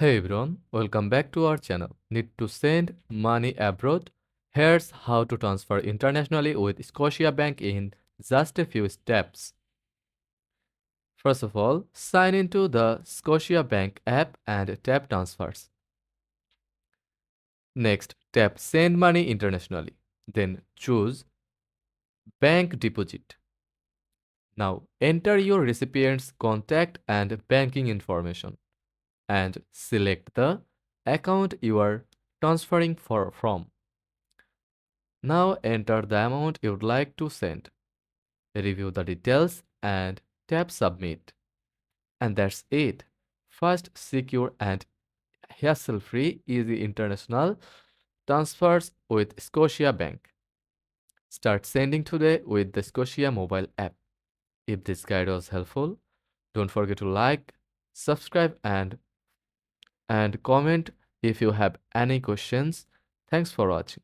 Hey everyone, welcome back to our channel. Need to send money abroad? Here's how to transfer internationally with Scotiabank in just a few steps. First of all, sign into the Scotiabank app and tap transfers. Next, tap send money internationally. Then choose bank deposit. Now enter your recipient's contact and banking information and select the account you are transferring from. Now enter the amount you'd like to send. Review the details and tap submit. And that's it. Fast, secure and hassle-free easy international transfers with Scotiabank. Start sending today with the Scotia mobile app. If this guide was helpful, don't forget to like, subscribe and comment if you have any questions. Thanks for watching.